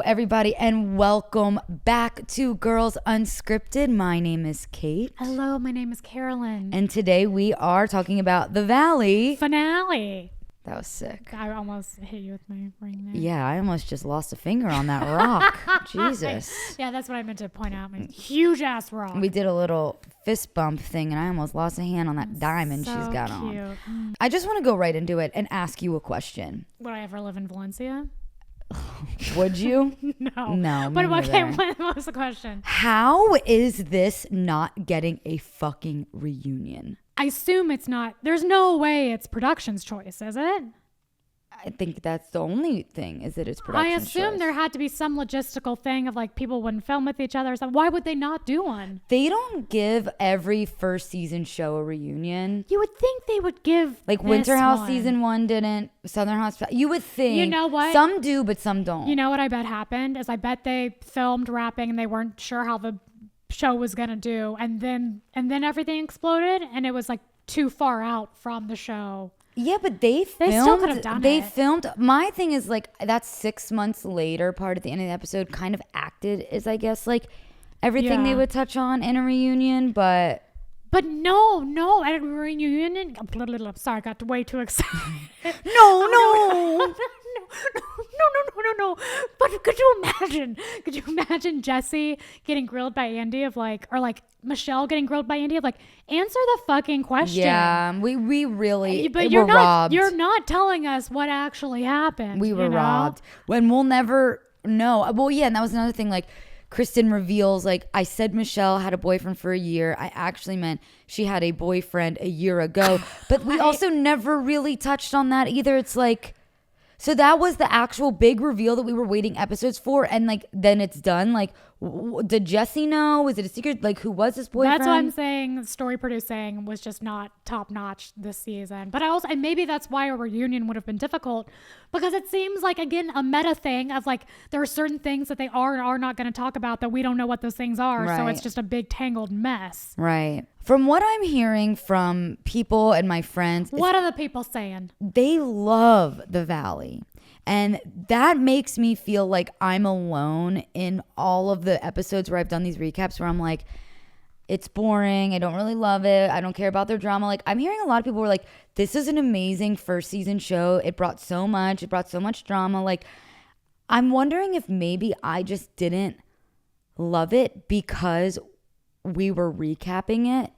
everybody, and welcome back to Girls Unscripted. My name is Kate. Hello, my name is Carolyn. And today we are talking about the Valley Finale. That was sick. I almost hit you with my ring there. Yeah, I almost just lost a finger on that rock. Jesus. Yeah, that's what I meant to point out. My huge ass rock. We did a little fist bump thing, and I almost lost a hand on that diamond she's got on. I just want to go right into it and ask you a question. Would I ever live in Valencia? Would you? No. But okay, what was the question? How is this not getting a fucking reunion? I assume it's not. There's no way it's production's choice, is it? I think that's the only thing, is that it's production's I assume choice. there had to be some logistical thing of like people wouldn't film with each other or something. Why would they not do one? They don't give every first season show a reunion. You would think they would give like Winter House season 1 didn't. Southern Hospitality. You would think. You know what? Some do, but some don't. You know what I bet happened is I bet they filmed wrapping and they weren't sure how the show was gonna do, and then everything exploded, and it was like too far out from the show. Yeah, but they still could have done it. They filmed. My thing is like that 6 months later part at the end of the episode kind of acted as, I guess, like everything they would touch on in a reunion, but no, at a reunion. I'm sorry, I got way too excited. No. No. But could you imagine Jesse getting grilled by Andy of like, or like Michelle getting grilled by Andy of like, answer the fucking question. Yeah, we really, but we're robbed. You're not telling us what actually happened. We were robbed. When we'll never know. Well, yeah, and that was another thing. Like Kristen reveals, like, I said Michelle had a boyfriend for a year. I actually meant she had a boyfriend a year ago. But we also never really touched on that either. It's like, so that was the actual big reveal that we were waiting episodes for, and like then it's done. Like, did Jesse know? Was it a secret? Like, who was his boyfriend? That's what I'm saying. Story producing was just not top notch this season. But and maybe that's why a reunion would have been difficult, because it seems like, again, a meta thing of like there are certain things that they are and are not going to talk about that we don't know what those things are. Right. So it's just a big tangled mess. Right. From what I'm hearing from people and my friends, what are the people saying? They love the Valley. And that makes me feel like I'm alone in all of the episodes where I've done these recaps where I'm like, it's boring. I don't really love it. I don't care about their drama. Like, I'm hearing a lot of people who are like, this is an amazing first season show. It brought so much. It brought so much drama. Like, I'm wondering if maybe I just didn't love it because we were recapping it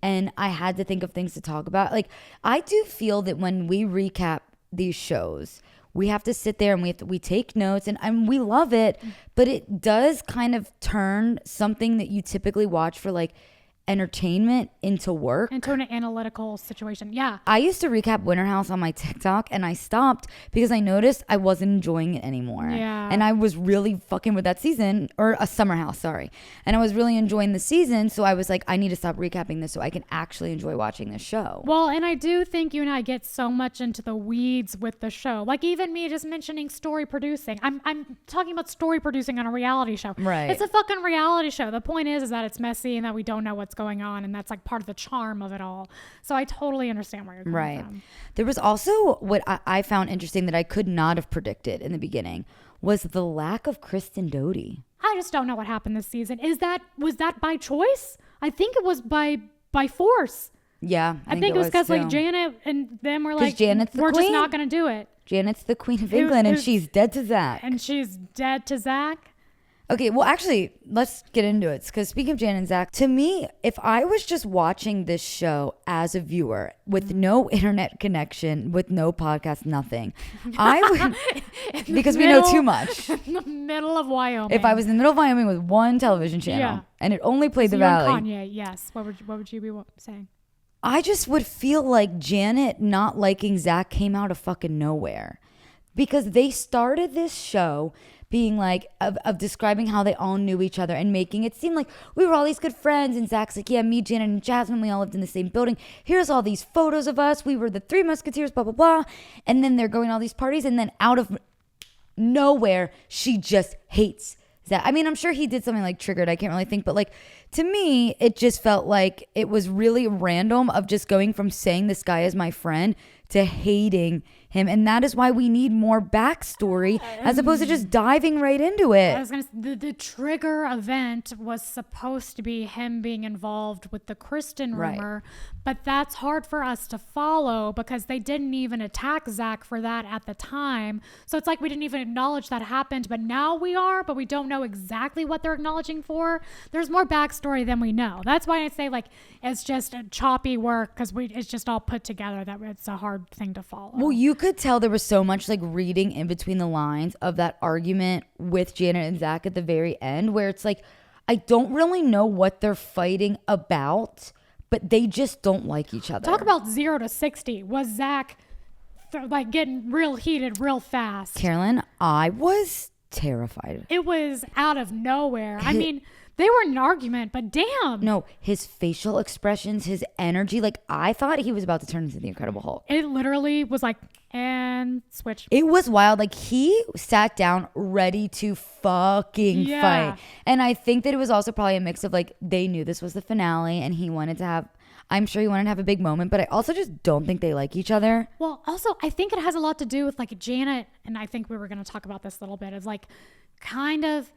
and I had to think of things to talk about. Like, I do feel that when we recap these shows, we have to sit there and we take notes and we love it, but it does kind of turn something that you typically watch for like entertainment into work. Into an analytical situation. Yeah. I used to recap Winter House on my TikTok and I stopped because I noticed I wasn't enjoying it anymore. Yeah. And I was really fucking with that season, or a Summer House, sorry. And I was really enjoying the season. So I was like, I need to stop recapping this so I can actually enjoy watching this show. Well, and I do think you and I get so much into the weeds with the show. Like even me just mentioning story producing. I'm talking about story producing on a reality show. Right. It's a fucking reality show. The point is that it's messy and that we don't know what's going on, and that's like part of the charm of it all. So I totally understand where you're coming from. There was also what I found interesting that I could not have predicted in the beginning was the lack of Kristen Doty. I just don't know what happened this season. Was that by choice? I think it was by force. Yeah, I think it was because like Janet and them were like, we're just not going to do it. Janet's the Queen of England and she's dead to Zack. And she's dead to Zack. Okay, well, actually, let's get into it. Because speaking of Jan and Zack, to me, if I was just watching this show as a viewer with no internet connection, with no podcast, nothing, I would, because we know too much. In the middle of Wyoming. If I was in the middle of Wyoming with one television channel and it only played the Valley. Kanye, yes. What would you be saying? I just would feel like Janet not liking Zack came out of fucking nowhere. Because they started this show being like, of describing how they all knew each other and making it seem like we were all these good friends. And Zach's like, yeah, me, Janet, and Jasmine, we all lived in the same building. Here's all these photos of us. We were the Three Musketeers, blah, blah, blah. And then they're going to all these parties. And then out of nowhere, she just hates Zach. I mean, I'm sure he did something like triggered. I can't really think. But like, to me, it just felt like it was really random of just going from saying this guy is my friend to hating him. And that is why we need more backstory as opposed to just diving right into it. I was gonna say, the trigger event was supposed to be him being involved with the Kristen rumor, but that's hard for us to follow because they didn't even attack Zack for that at the time. So it's like we didn't even acknowledge that happened, but now we are, but we don't know exactly what they're acknowledging for. There's more backstory than we know. That's why I say like it's just a choppy work because it's just all put together that it's a hard thing to follow. Well, you could tell there was so much like reading in between the lines of that argument with Janet and Zack at the very end where it's like, I don't really know what they're fighting about, but they just don't like each other. Talk about 0 to 60. Was Zack like getting real heated real fast? Carolyn, I was terrified. It was out of nowhere. I mean, they were in an argument, but damn. No, his facial expressions, his energy, like I thought he was about to turn into the Incredible Hulk. It literally was like, and switch. It was wild. Like he sat down ready to fucking fight. And I think that it was also probably a mix of like, they knew this was the finale and he wanted to have, I'm sure he wanted to have a big moment, but I also just don't think they like each other. Well, also, I think it has a lot to do with like Janet, and I think we were going to talk about this a little bit, is like kind of,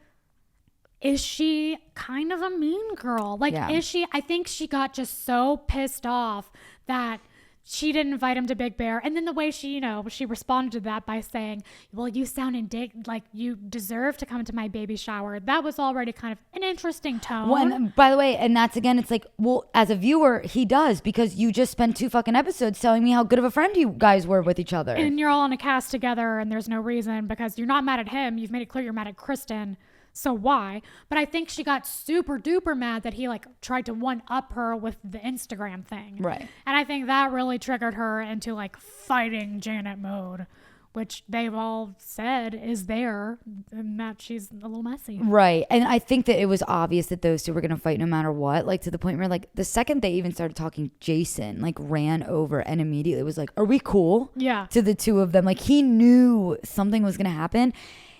is she kind of a mean girl? Like, is she, I think she got just so pissed off that she didn't invite him to Big Bear. And then the way she, she responded to that by saying, well, you sound indignant, like you deserve to come to my baby shower. That was already kind of an interesting tone. Well, and by the way, and that's again, it's like, well, as a viewer, he does because you just spent 2 fucking episodes telling me how good of a friend you guys were with each other. And you're all in a cast together and there's no reason because you're not mad at him. You've made it clear you're mad at Kristen. So why? But I think she got super duper mad that he like tried to one up her with the Instagram thing. Right. And I think that really triggered her into like fighting Janet mode, which they've all said is there and that she's a little messy. Right. And I think that it was obvious that those two were going to fight no matter what. Like to the point where like the second they even started talking, Jason like ran over and immediately was like, are we cool? Yeah. To the two of them. Like he knew something was going to happen.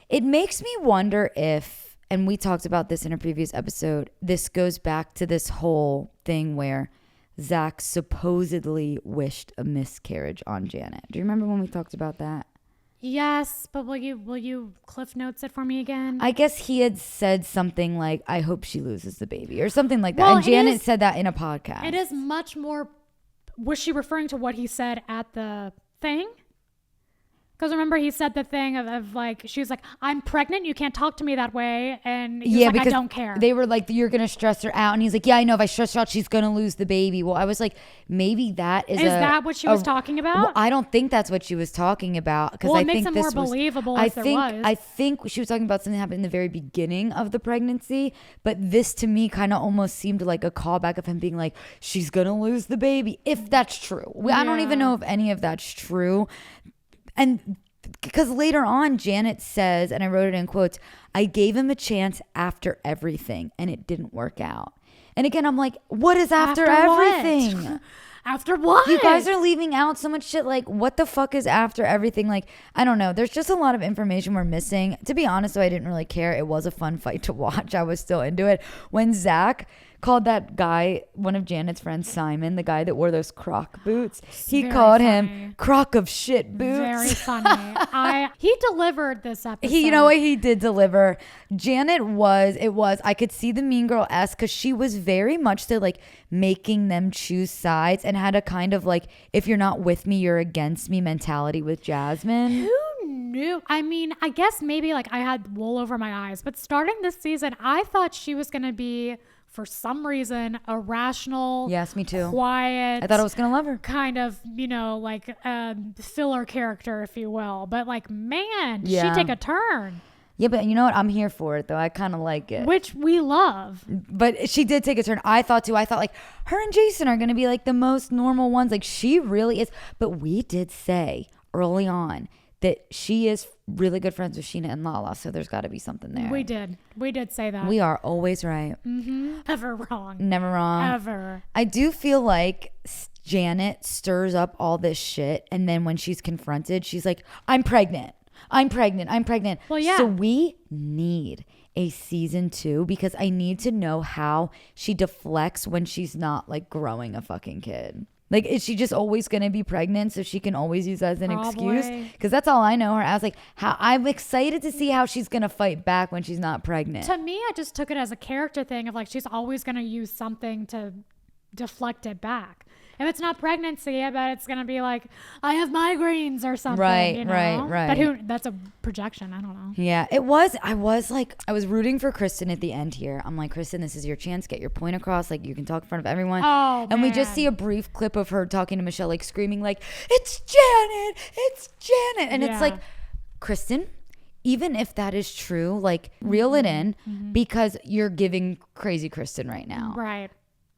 It makes me wonder if, and we talked about this in a previous episode, this goes back to this whole thing where Zack supposedly wished a miscarriage on Janet. Do you remember when we talked about that? Yes, but will you cliff notes it for me again? I guess he had said something like, I hope she loses the baby or something like that. Well, and Janet said that in a podcast. It is much more, was she referring to what he said at the thing? Because remember he said the thing of like, she was like, I'm pregnant. You can't talk to me that way. And he was like, I don't care. They were like, you're going to stress her out. And he's like, yeah, I know. If I stress her out, she's going to lose the baby. Well, I was like, maybe that is that what she was talking about? Well, I don't think that's what she was talking about. Well, it makes it more believable if there was. I think she was talking about something that happened in the very beginning of the pregnancy. But this to me kind of almost seemed like a callback of him being like, she's going to lose the baby. If that's true. I don't even know if any of that's true. And because later on, Janet says, and I wrote it in quotes, I gave him a chance after everything and it didn't work out. And again, I'm like, what is after everything? After what? You guys are leaving out so much shit. Like, what the fuck is after everything? Like, I don't know. There's just a lot of information we're missing. To be honest, though, I didn't really care. It was a fun fight to watch. I was still into it. When Zack called that guy, one of Janet's friends, Simon, the guy that wore those Croc boots, he called him Croc of shit boots. Very funny. He delivered this episode. You know what? He did deliver. Janet I could see the mean girl-esque because she was very much so like making them choose sides and had a kind of like, if you're not with me, you're against me mentality with Jasmine. Who knew? I mean, I guess maybe like I had wool over my eyes, but starting this season, I thought she was going to be, for some reason, a rational, yes, me too, quiet. I thought I was gonna love her. Kind of, like a filler character, if you will. But like, man, she take a turn. Yeah, but you know what? I'm here for it though. I kind of like it, which we love. But she did take a turn. I thought too. I thought like her and Jason are gonna be like the most normal ones. Like she really is. But we did say early on that she is really good friends with Sheena and Lala, so there's got to be something there. We did say that. We are always right. Mm-hmm. Never wrong. Never wrong. Ever. I do feel like Janet stirs up all this shit, and then when she's confronted, she's like, I'm pregnant. Well, yeah. So we need a season 2 because I need to know how she deflects when she's not like growing a fucking kid. Like, is she just always going to be pregnant so she can always use that as an excuse? Probably. Because that's all I know her as. Like, how I'm excited to see how she's going to fight back when she's not pregnant. To me, I just took it as a character thing of like she's always going to use something to deflect it back. If it's not pregnancy, I bet it's gonna be like, I have migraines or something. Right, you know? right. But that's a projection. I don't know. Yeah, it was. I was rooting for Kristen at the end here. I'm like, Kristen, this is your chance. Get your point across. Like, you can talk in front of everyone. Oh, and we just see a brief clip of her talking to Michelle, like screaming, like, it's Janet, it's Janet. And it's like, Kristen, even if that is true, like, reel it in because you're giving crazy Kristen right now. Right.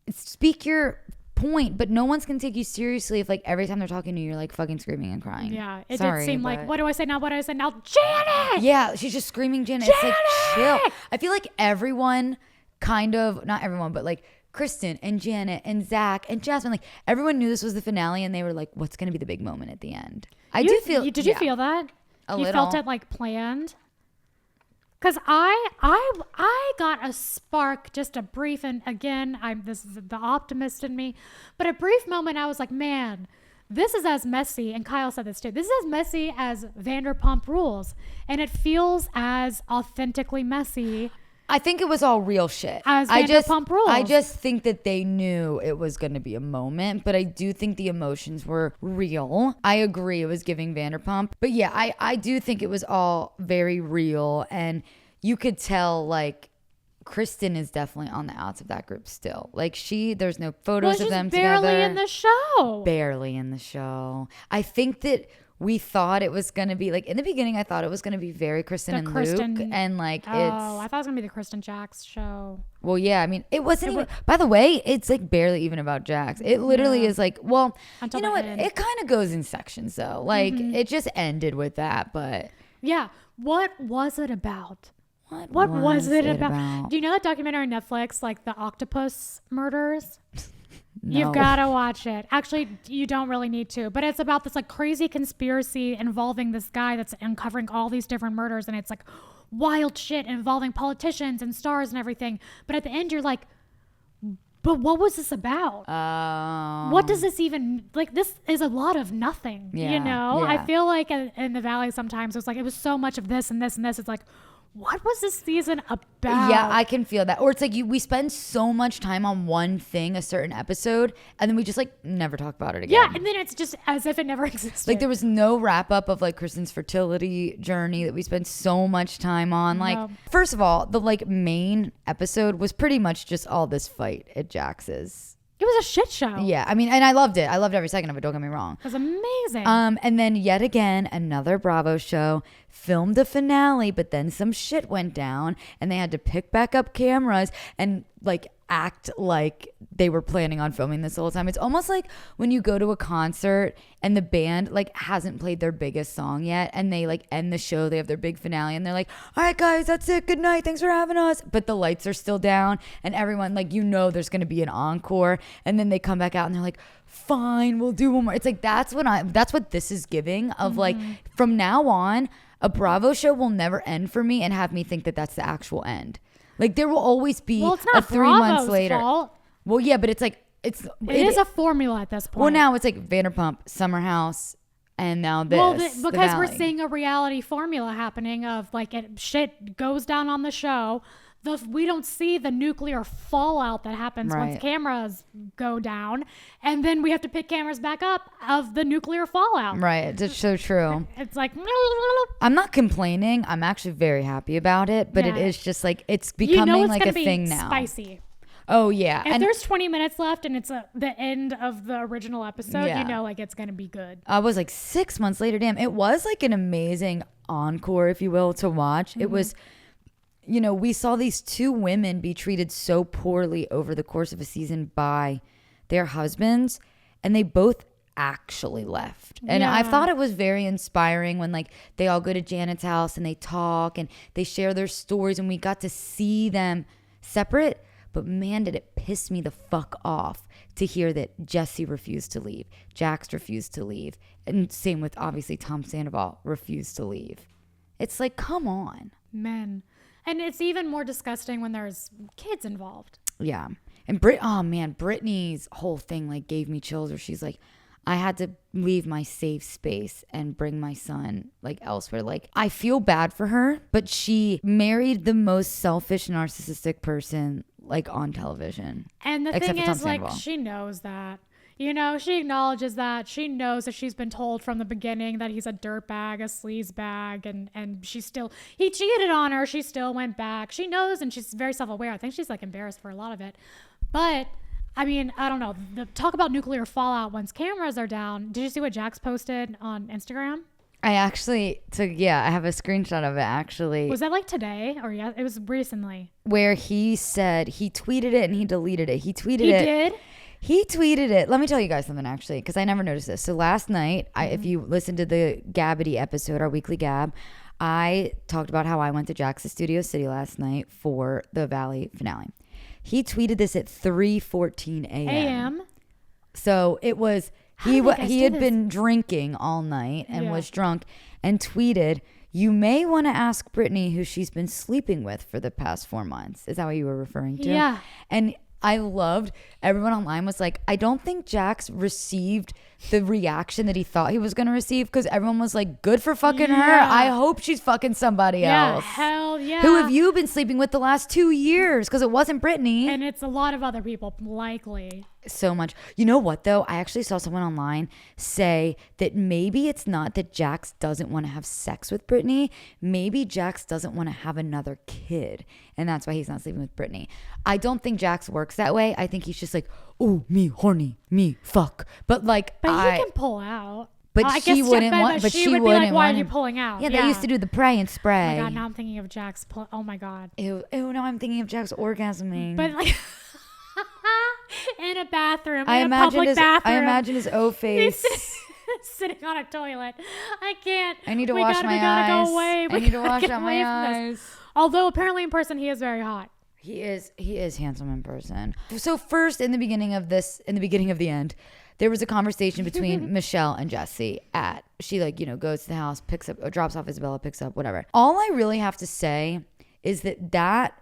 Speak your point, but no one's gonna take you seriously if like every time they're talking to you, you're like fucking screaming and crying. Yeah, it Sorry, did seem but- like, what do I say now? What do I say now? Janet! Yeah, she's just screaming Janet. It's like, chill. I feel like everyone kind of, not everyone, but like Kristen and Janet and Zack and Jasmine, like everyone knew this was the finale and they were like, what's gonna be the big moment at the end? Did you feel that? A you little. felt it like planned? Because I got a spark, just a brief, and again, this is the optimist in me, but a brief moment I was like, man, this is as messy, and Kyle said this too, this is as messy as Vanderpump Rules, and it feels as authentically messy. I think it was all real shit. As Vanderpump Rules. I just think that they knew it was going to be a moment, but I do think the emotions were real. I agree it was giving Vanderpump. But yeah, I do think it was all very real. And you could tell, like, Kristen is definitely on the outs of that group still. Like, there's no photos of them together. Barely in the show. Barely in the show. I think that we thought it was going to be, like, in the beginning, I thought it was going to be very Kristen and Luke. And, like, I thought it was going to be the Kristen Jax show. Well, yeah, I mean, it wasn't even, by the way, it's, like, barely even about Jax. It literally is, like, well, until you know the what? end. It kind of goes in sections, though. Like, it just ended with that, but. Yeah. What was it about? What was it about? Do you know that documentary on Netflix, like the octopus murders? No. You've got to watch it. Actually, you don't really need to, but it's about this like crazy conspiracy involving this guy that's uncovering all these different murders, and it's like wild shit involving politicians and stars and everything. But at the end, you're like, but what was this about? What does this even, like, this is a lot of nothing, you know? Yeah. I feel like in the Valley sometimes it was so much of this and this and this. It's like, what was this season about? Yeah, I can feel that. Or it's like we spend so much time on one thing, a certain episode, and then we just like never talk about it again. Yeah, and then it's just as if it never existed. Like there was no wrap up of like Kristen's fertility journey that we spent so much time on. Like, first of all, the like main episode was pretty much just all this fight at Jax's. It was a shit show. Yeah, I mean, and I loved it. I loved every second of it. Don't get me wrong. It was amazing. And then yet again, another Bravo show filmed the finale, but then some shit went down and they had to pick back up cameras and like act like they were planning on filming this the whole time. It's almost like when you go to a concert and the band like hasn't played their biggest song yet and they like end the show, they have their big finale and they're like, all right guys, that's it, good night, thanks for having us, but the lights are still down and everyone, like, you know, there's gonna be an encore, and then they come back out and they're like, fine, we'll do one more. It's like that's what this is giving of like, from now on a Bravo show will never end for me and have me think that that's the actual end. Like there will always be it's not a 3 months Bravo's later. fault. Well, yeah, but it's like it is a formula at this point. Well, now it's like Vanderpump, Summer House, and now this. Well, the because we're Valley. seeing a reality formula happening of like shit goes down on the show. We don't see the nuclear fallout that happens once cameras go down, and then we have to pick cameras back up of the nuclear fallout. Right, it's so true. It's like I'm not complaining. I'm actually very happy about it, but it is just like it's becoming you know it's like gonna a be thing now. Spicy. Oh yeah, If and there's 20 minutes left and it's the end of the original episode, Yeah. you know, like it's gonna be good. I was like 6 months later. Damn, it was like an amazing encore, if you will, to watch. It was. You know, we saw these two women be treated so poorly over the course of a season by their husbands, and they both actually left. And I thought it was very inspiring when like they all go to Janet's house and they talk and they share their stories, and we got to see them separate. But man, did it piss me the fuck off to hear that Jesse refused to leave, Jax refused to leave, and same with obviously Tom Sandoval refused to leave. It's like, come on. Men. And it's even more disgusting when there's kids involved. Yeah. And oh man, Brittany's whole thing like gave me chills where she's like, I had to leave my safe space and bring my son like elsewhere. Like, I feel bad for her, but she married the most selfish, narcissistic person like on television. And the thing is, like, she knows that. You know, she acknowledges that. She knows that she's been told from the beginning that he's a dirtbag, a sleazebag, and he cheated on her. She still went back. She knows, and she's very self-aware. I think she's like embarrassed for a lot of it. But I mean, I don't know. Talk about nuclear fallout once cameras are down. Did you see what Jax posted on Instagram? I actually I have a screenshot of it actually. Was that like today or it was recently? Where he said he tweeted it and he deleted it. He tweeted it. He did? He tweeted it. Let me tell you guys something actually, because I never noticed this. So last night, if you listen to the Gabbity episode, our weekly Gab, I talked about how I went to Jax's Studio City last night for the Valley finale. He tweeted this at 3:14 a.m. So it was he had been drinking all night and was drunk and tweeted, "You may want to ask Brittany who she's been sleeping with for the past 4 months." Is that what you were referring to? Yeah. And I loved everyone online was like, I don't think Jax received the reaction that he thought he was going to receive, because everyone was like, good for fucking her. I hope she's fucking somebody else. Hell yeah. Who have you been sleeping with the last 2 years? Because it wasn't Brittany. And it's a lot of other people, likely. So much. You know what, though? I actually saw someone online say that maybe it's not that Jax doesn't want to have sex with Brittany. Maybe Jax doesn't want to have another kid. And that's why he's not sleeping with Brittany. I don't think Jax works that way. I think he's just like, oh, me horny, me fuck. But like, he can pull out. But she wouldn't want. But she wouldn't be like, why want are you him. pulling out? Yeah, they used to do the pray and spray. Oh my God, now I'm thinking of Jax. Oh my God. Ew, now I'm thinking of Jax orgasming. But like, in a bathroom, I in a public bathroom. I imagine his O face. Sitting on a toilet. I can't. I need to wash my eyes. Gotta go away. I need to wash out my eyes. Although apparently in person he is very hot. He is handsome in person. So first, in the beginning of the end, there was a conversation between Michelle and Jesse she goes to the house, picks up, drops off Isabella, picks up, whatever. All I really have to say is that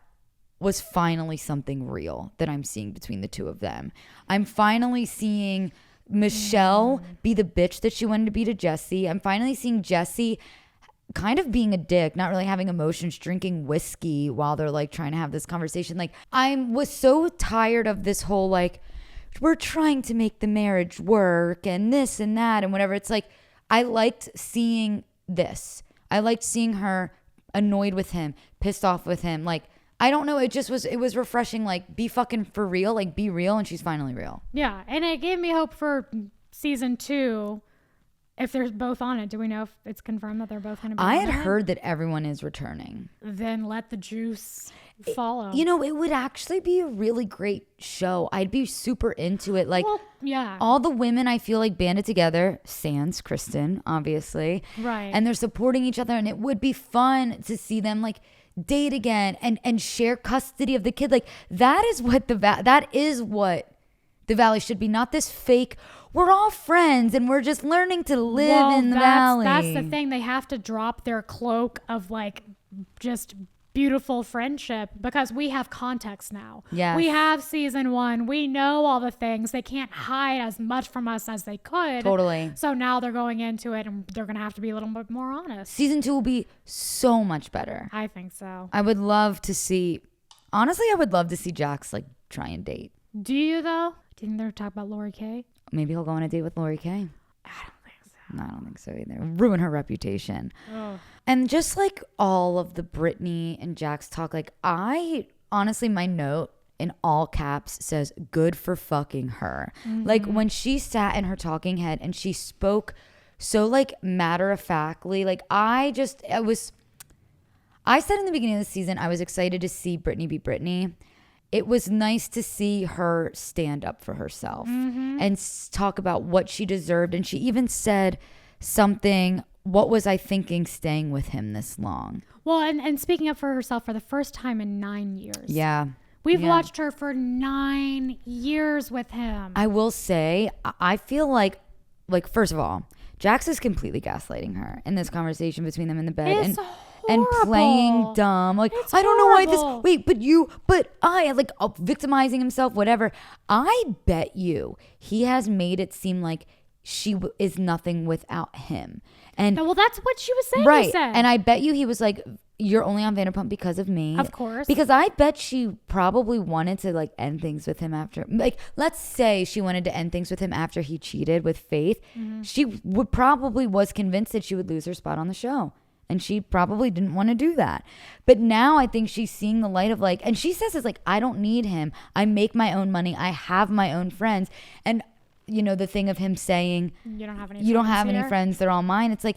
was finally something real that I'm seeing between the two of them. I'm finally seeing Michelle be the bitch that she wanted to be to Jesse. I'm finally seeing Jesse kind of being a dick, not really having emotions, drinking whiskey while they're like trying to have this conversation. Like, I was so tired of this whole like, we're trying to make the marriage work and this and that and whatever. It's like, I liked seeing this. I liked seeing her annoyed with him, pissed off with him. Like, I don't know. It was refreshing. Like, be fucking for real. Like, be real. And she's finally real. Yeah. And it gave me hope for season 2. If they're both on it, do we know if it's confirmed that they're both going to be on it? I had heard that everyone is returning. Then let the juice follow. It would actually be a really great show. I'd be super into it. Like, yeah. All the women I feel like banded together, sans Kristen, obviously. Right. And they're supporting each other. And it would be fun to see them like date again and share custody of the kid. Like, that is what the Valley should be. Not this fake, we're all friends and we're just learning to live in the Valley. That's the thing. They have to drop their cloak of like just beautiful friendship, because we have context now. Yes. We have season 1. We know all the things. They can't hide as much from us as they could. Totally. So now they're going into it and they're going to have to be a little bit more honest. Season 2 will be so much better. I think so. I would love to see Jax like try and date. Do you though? Do you think they're talking about Lori Kay? Maybe he'll go on a date with Lori Kay. I don't think so. No, I don't think so either. Ruin her reputation. Oh. And just like all of the Brittany and Jax talk, like I honestly, my note in all caps says good for fucking her. Mm-hmm. Like when she sat in her talking head and she spoke so like matter of factly, like I said in the beginning of the season, I was excited to see Brittany be Brittany. It was nice to see her stand up for herself and talk about what she deserved. And she even said something, what was I thinking staying with him this long? Well, and speaking up for herself for the first time in 9 years. Yeah. We've watched her for 9 years with him. I will say, I feel like first of all, Jax is completely gaslighting her in this conversation between them in the bed. and playing dumb. Like, It's I don't know why horrible. this, wait, but I, like, victimizing himself, whatever. I bet you he has made it seem like she is nothing without him. And Well, that's what she was saying. right. He said. And I bet you he was like, you're only on Vanderpump because of me. Of course. Because I bet she probably wanted to like end things with him after, like, let's say she wanted to end things with him after he cheated with Faith. She would probably was convinced that she would lose her spot on the show. And she probably didn't want to do that. But now I think she's seeing the light of like, and she says it's like, I don't need him. I make my own money. I have my own friends. And you know, the thing of him saying, you don't have any friends, they're all mine. It's like,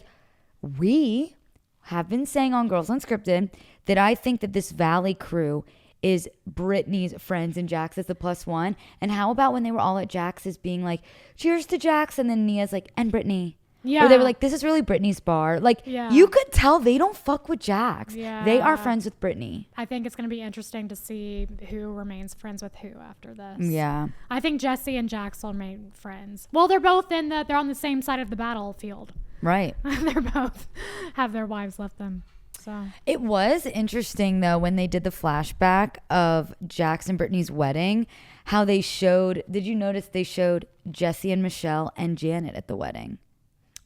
we have been saying on Girls Unscripted that I think that this Valley crew is Brittany's friends and Jax is the +1. And how about when they were all at Jax's being like, cheers to Jax, and then Nia's like, and Brittany. Yeah. Or they were like, this is really Brittany's bar. Like, Yeah. you could tell they don't fuck with Jax. Yeah. They are friends with Brittany. I think it's going to be interesting to see who remains friends with who after this. Yeah. I think Jesse and Jax will remain friends. Well, they're both they're on the same side of the battlefield. Right. They're both have their wives left them. So It was interesting though when they did the flashback of Jax and Brittany's wedding, how they showed, did you notice they showed Jesse and Michelle and Janet at the wedding?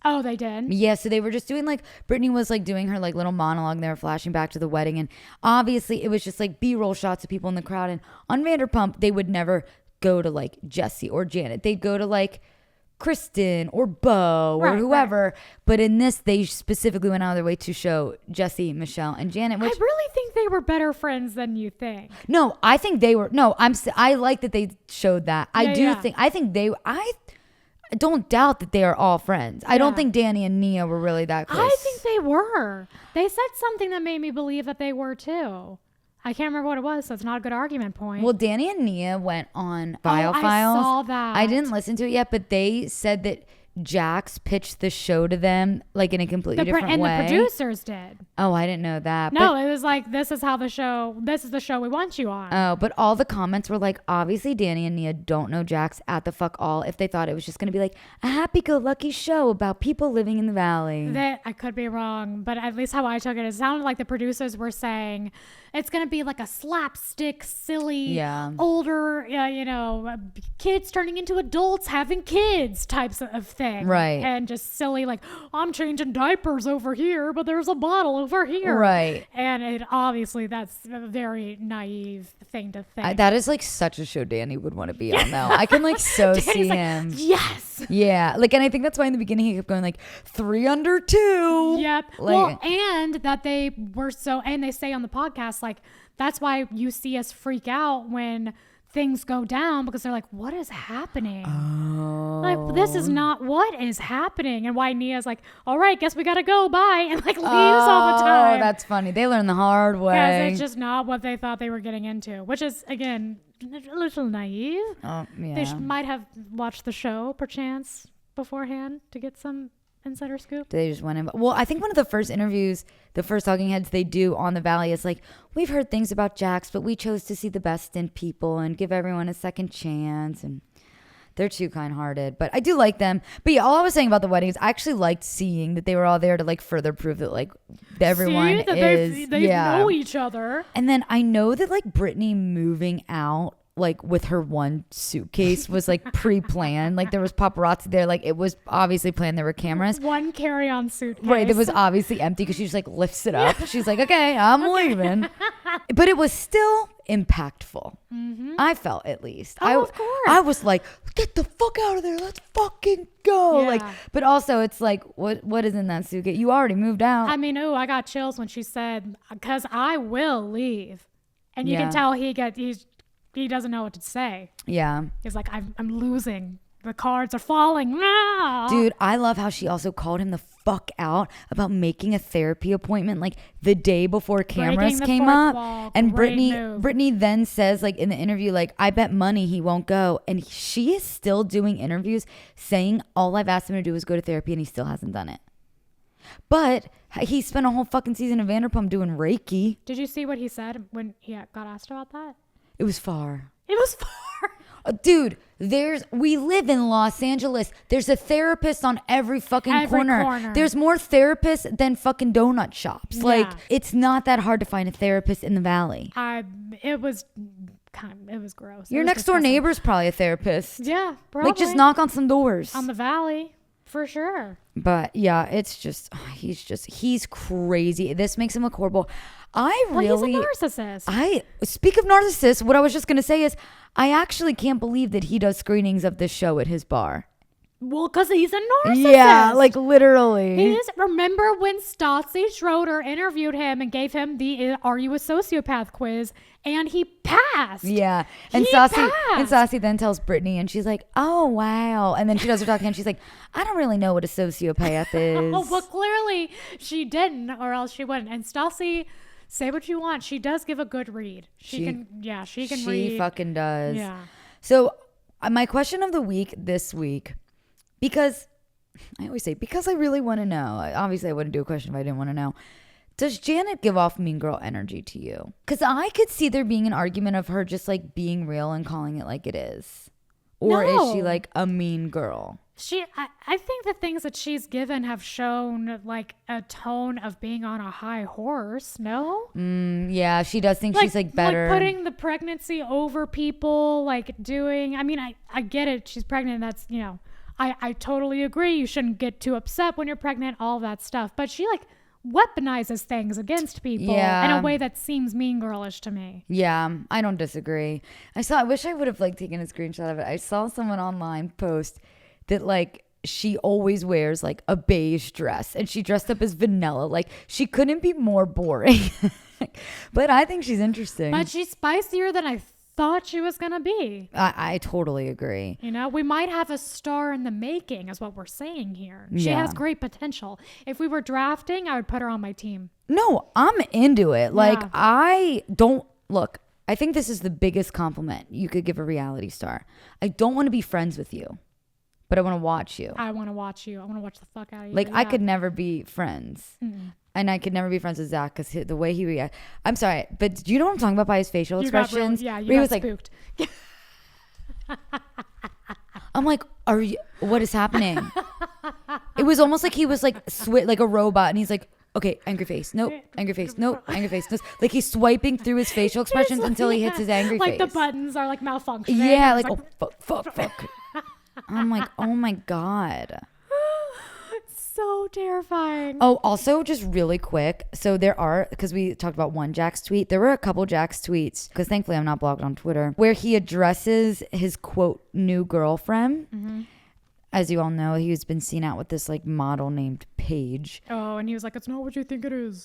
Oh, they did? Yeah, so they were just doing like, Brittany was like doing her like little monologue and they were flashing back to the wedding, and obviously it was just like B-roll shots of people in the crowd, and on Vanderpump they would never go to like Jesse or Janet. They'd go to like Kristen or Bo or Right, whoever. right. But in this, they specifically went out of their way to show Jesse, Michelle, and Janet. Which I really think they were better friends than you think. no, I think they were. No, I like that they showed that. I Yeah, do yeah. think. I think they. I don't doubt that they are all friends. I don't Yeah. think Danny and Nia were really that close. I think they were. They said something that made me believe that they were too. I can't remember what it was, so it's not a good argument point. Well, Danny and Nia went on I Files. saw that. I didn't listen to it yet, but they said that Jax pitched the show to them like in a completely different and way. the producers did. Oh, I didn't know that. No, it was like, this is the show we want you on. Oh, but all the comments were like, obviously Danny and Nia don't know Jax at the fuck all if they thought it was just going to be like a happy-go-lucky show about people living in the valley. That I could be wrong, but at least how I took it, it sounded like the producers were saying it's going to be like a slapstick, silly, Yeah. older, kids turning into adults having kids types of thing. Right. And just silly, like, I'm changing diapers over here, but there's a bottle over here. Right. And it obviously that's a very naive thing to think. That is like such a show Danny would want to be on though. I can like so see Danny's like, him. yes. Yeah. Like, and I think that's why in the beginning he kept going like 3 under 2. Yep. Like, Well, and that they were and they say on the podcast, like, that's why you see us freak out when things go down, because they're like, what is happening? Like, this is not what is happening. And why Nia's like, all right, guess we gotta go, bye, and like leaves all the time. Oh, that's funny. They learned the hard way. Because it's just not what they thought they were getting into, which is, again, a little naive. Oh, yeah. They might have watched the show, perchance, beforehand to get some insider scoop. They just went in. Well, I think one of the first interviews, the first talking heads they do on the Valley is like, we've heard things about Jax, but we chose to see the best in people and give everyone a second chance. And they're too kind-hearted, but I do like them. But yeah, all I was saying about the weddings, I actually liked seeing that they were all there to like further prove that like everyone See, that is, they know each other. And then I know that like Brittany moving out like with her one suitcase was like pre-planned. Like there was paparazzi there. Like it was obviously planned. There were cameras. One carry-on suitcase. Right. It was obviously empty because she just like lifts it up. She's like, okay, I'm leaving. But it was still impactful. Mm-hmm. I felt at least. Of course. I was like, get the fuck out of there. Let's fucking go. Yeah. Like, but also it's like, what is in that suitcase? You already moved out. I mean, I got chills when she said, because I will leave. And you Yeah. can tell he doesn't know what to say. Yeah. He's like, I'm losing. The cards are falling. Ah! Dude, I love how she also called him the fuck out about making a therapy appointment like the day before cameras Breaking the came fourth up. wall. And Great move. Brittany then says like in the interview, like, I bet money he won't go. And she is still doing interviews saying all I've asked him to do is go to therapy and he still hasn't done it. But he spent a whole fucking season of Vanderpump doing Reiki. Did you see what he said when he got asked about that? It was far. It was far. Dude, we live in Los Angeles. There's a therapist on every fucking corner. There's more therapists than fucking donut shops. Yeah. Like, it's not that hard to find a therapist in the Valley. It was gross. Your next door neighbor's probably a therapist. Yeah, probably. Like, just knock on some doors. On the Valley, for sure. But yeah, it's just, he's crazy. This makes him look horrible. He's a narcissist. Speak of narcissists, what I was just going to say is, I actually can't believe that he does screenings of this show at his bar. Well, because he's a narcissist. Yeah, like literally. He is. Remember when Stassi Schroeder interviewed him and gave him the Are You a Sociopath quiz, and he passed. Yeah. And Stassi then tells Brittany, and she's like, oh, wow. And then she does her talking, and she's like, I don't really know what a sociopath is. Oh, well, clearly she didn't, or else she wouldn't. And Stassi, say what you want, she does give a good read. She can read. She fucking does. Yeah. So my question of the week this week, because I always say, because I really want to know. Obviously, I wouldn't do a question if I didn't want to know. Does Janet give off mean girl energy to you? Because I could see there being an argument of her just like being real and calling it like it is. Or is she like a mean girl? I think the things that she's given have shown like a tone of being on a high horse. No? Yeah, she does think she's like better. Like putting the pregnancy over people, like doing, I mean, I get it. She's pregnant. That's, you know, I totally agree. You shouldn't get too upset when you're pregnant, all that stuff. But she like weaponizes things against people in a way that seems mean girlish to me. Yeah, I don't disagree. I wish I would have like taken a screenshot of it. I saw someone online post that like she always wears like a beige dress and she dressed up as vanilla. Like she couldn't be more boring. But I think she's interesting. But she's spicier than I thought she was gonna be. I totally agree. You know, we might have a star in the making is what we're saying here. She has great potential. If we were drafting, I would put her on my team. No, I'm into it. Like I think this is the biggest compliment you could give a reality star. I don't want to be friends with you, but I want to watch you. I want to watch you. I want to watch the fuck out of you. Like I could never be friends. And I could never be friends with Zack because the way he reacts. I'm sorry, but do you know what I'm talking about by his facial expressions? You got spooked. I'm like, what is happening? It was almost like he was like like a robot, and he's like, okay, angry face, nope, angry face, nope, angry face. Nope. Like he's swiping through his facial expressions until he hits his angry face. Like the buttons are like malfunctioning. Yeah, like oh fuck. I'm like, oh my God. So terrifying. Oh, also just really quick. So because we talked about one Jax tweet, there were a couple Jax tweets, because thankfully I'm not blocked on Twitter, where he addresses his quote new girlfriend. As you all know, he's been seen out with this like model named Paige. Oh, and he was like, it's not what you think it is.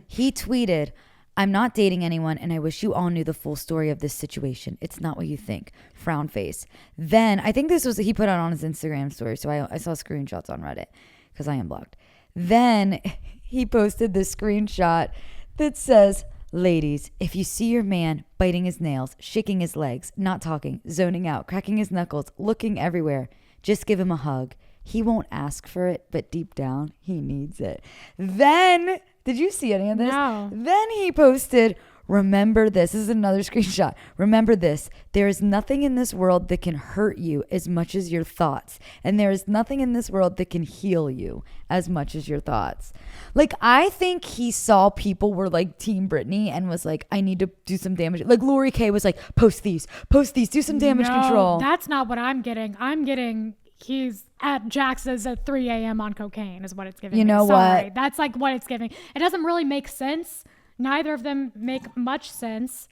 He tweeted, I'm not dating anyone, and I wish you all knew the full story of this situation. It's not what you think. Frown face. Then, I think he put it on his Instagram story, so I saw screenshots on Reddit, because I am blocked. Then he posted this screenshot that says, ladies, if you see your man biting his nails, shaking his legs, not talking, zoning out, cracking his knuckles, looking everywhere, just give him a hug. He won't ask for it, but deep down, he needs it. Then, did you see any of this? No. Then he posted, remember this. This is another screenshot. Remember this. There is nothing in this world that can hurt you as much as your thoughts. And there is nothing in this world that can heal you as much as your thoughts. Like, I think he saw people were like Team Brittany and was like, I need to do some damage. Like, Lori Kay was like, post these, do some damage control. That's not what I'm getting. I'm getting he's at Jaxxed at 3 a.m. on cocaine is what it's giving. You know me. Sorry. what? That's like what it's giving. It doesn't really make sense. Neither of them make much sense.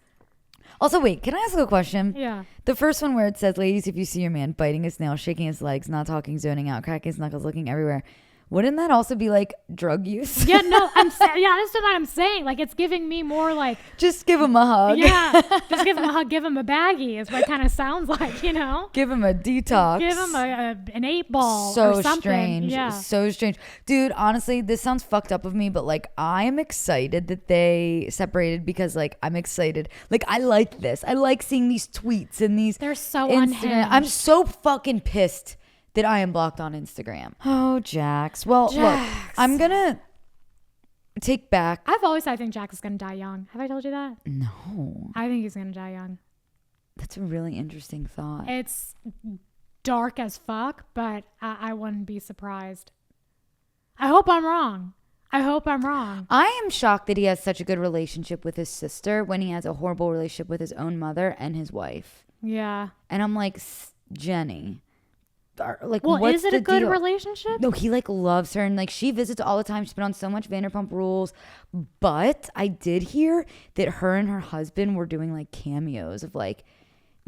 Also, wait, can I ask a question? Yeah. The first one where it says, ladies, if you see your man biting his nails, shaking his legs, not talking, zoning out, cracking his knuckles, looking everywhere, wouldn't that also be like drug use? Yeah, no, that's what I'm saying. Like, it's giving me more like, just give him a hug. Yeah, just give him a hug, give him a baggie is what it kind of sounds like, you know? Give him a detox. Give him an 8-ball so or something. Strange. Yeah. So strange. Dude, honestly, this sounds fucked up of me, but like, I'm excited that they separated because like, I'm excited. Like, I like this. I like seeing these tweets and these. They're so Instagram. unhinged. I'm so fucking pissed that I am blocked on Instagram. Oh, Jax. Well, look, I'm going to take back. I've always said I think Jax is going to die young. Have I told you that? No. I think he's going to die young. That's a really interesting thought. It's dark as fuck, but I wouldn't be surprised. I hope I'm wrong. I am shocked that he has such a good relationship with his sister when he has a horrible relationship with his own mother and his wife. Yeah. And I'm like, Jenny, like, well, what's is it the a good deal? relationship? No, he like loves her and like she visits all the time. She's been on so much Vanderpump Rules. But I did hear that her and her husband were doing like cameos of like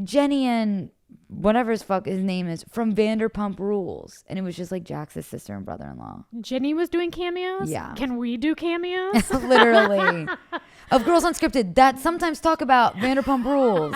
Jenny and whatever his name is from Vanderpump Rules. And it was just like Jax's sister and brother-in-law. Jenny was doing cameos? Yeah. Can we do cameos? Literally. Of Girls Unscripted that sometimes talk about Vanderpump Rules.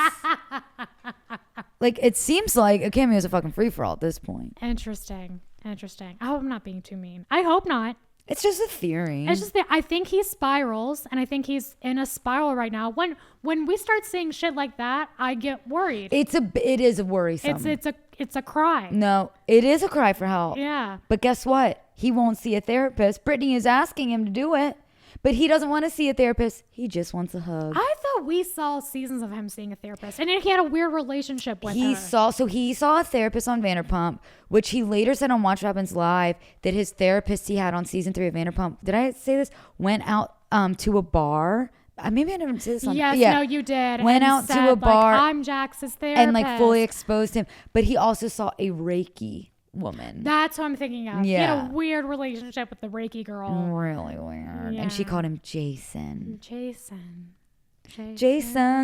Like, it seems like a cameo is a fucking free-for-all at this point. Interesting. I hope I'm not being too mean. I hope not. It's just a theory. It's just that I think he spirals, and I think he's in a spiral right now. When we start seeing shit like that, I get worried. It is a worrisome. It's a cry. No, it is a cry for help. Yeah. But guess what? He won't see a therapist. Brittany is asking him to do it, but he doesn't want to see a therapist. He just wants a hug. I thought we saw seasons of him seeing a therapist, and he had a weird relationship with her. He saw a therapist on Vanderpump, which he later said on Watch What Happens Live that his therapist he had on season 3 of Vanderpump, did I say this? Went out to a bar. Maybe I never said this on. Yes, yeah. no, you did. Went and out said, to a bar. Like, I'm Jax's therapist. And like fully exposed him. But he also saw a Reiki woman. That's what I'm thinking of. Yeah. He had a weird relationship with the Reiki girl. Really weird. Yeah. And she called him Jason. Jason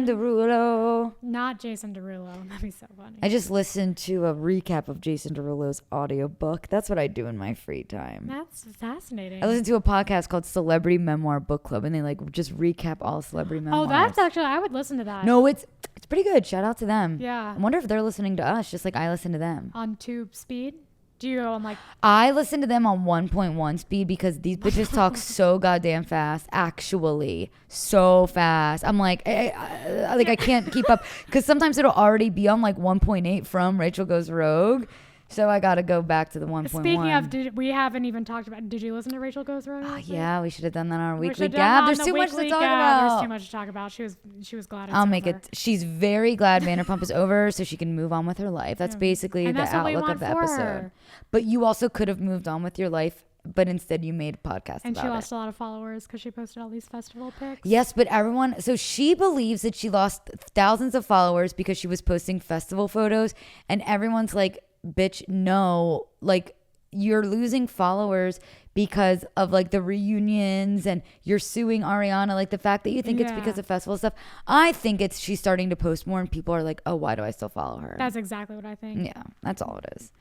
Derulo. Not Jason Derulo. That'd be so funny. I just listened to a recap of Jason Derulo's audiobook. That's what I do in my free time. That's fascinating. I listened to a podcast called Celebrity Memoir Book Club, and they like just recap all celebrity memoirs. Oh, that's actually, I would listen to that. No, it's pretty good. Shout out to them. Yeah. I wonder if they're listening to us, just like I listen to them. On tube speed? Do you go on like... I listen to them on 1.1 speed because these bitches talk so goddamn fast. Actually, so fast. I'm like, I can't keep up because sometimes it'll already be on like 1.8 from Rachel Goes Rogue. So I got to go back to the 1.1. Speaking of, we haven't even talked about, did you listen to Rachel Goes Rogue? Oh, yeah, we should have done that on our weekly gab. There's too much to talk about. There's too much to talk about. She was glad it's I'll make over. it. She's very glad Vanderpump is over so she can move on with her life. That's basically the outlook of the episode. Her. But you also could have moved on with your life, but instead you made a podcast and about she it. lost a lot of followers because she posted all these festival pics. Yes, but everyone, so she believes that she lost thousands of followers because she was posting festival photos, and everyone's like, bitch, no, like you're losing followers because of like the reunions and you're suing Ariana. Like the fact that you think it's because of festival stuff. I think it's she's starting to post more and people are like, oh, why do I still follow her? That's exactly what I think. Yeah, that's all it is.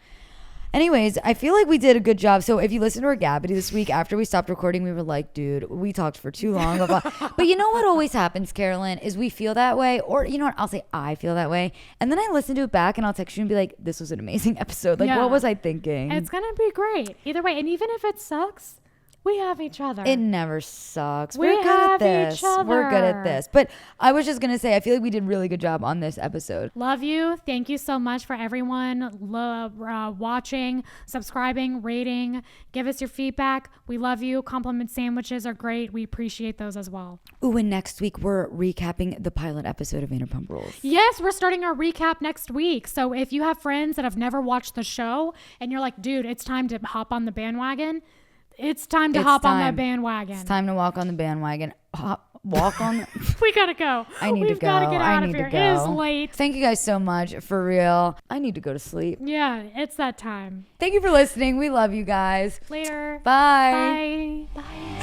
Anyways, I feel like we did a good job. So if you listen to our Gabbity this week, after we stopped recording, we were like, dude, we talked for too long. But you know what always happens, Carolyn, is we feel that way. Or you know what? I'll say I feel that way. And then I listen to it back and I'll text you and be like, this was an amazing episode. Like, what was I thinking? It's going to be great. Either way. And even if it sucks, we have each other. It never sucks. We We're good have at this. each other. We're good at this. But I was just going to say, I feel like we did a really good job on this episode. Love you. Thank you so much for everyone watching, subscribing, rating. Give us your feedback. We love you. Compliment sandwiches are great. We appreciate those as well. Ooh, and next week we're recapping the pilot episode of Vanderpump Rules. Yes, we're starting our recap next week. So if you have friends that have never watched the show and you're like, dude, it's time to hop on the bandwagon, it's time to hop on the bandwagon. It's time to walk on the bandwagon. Walk on. We gotta go. We've gotta get out of here. It is late. Thank you guys so much. For real. I need to go to sleep. Yeah, it's that time. Thank you for listening. We love you guys. Later. Bye. Bye. Bye.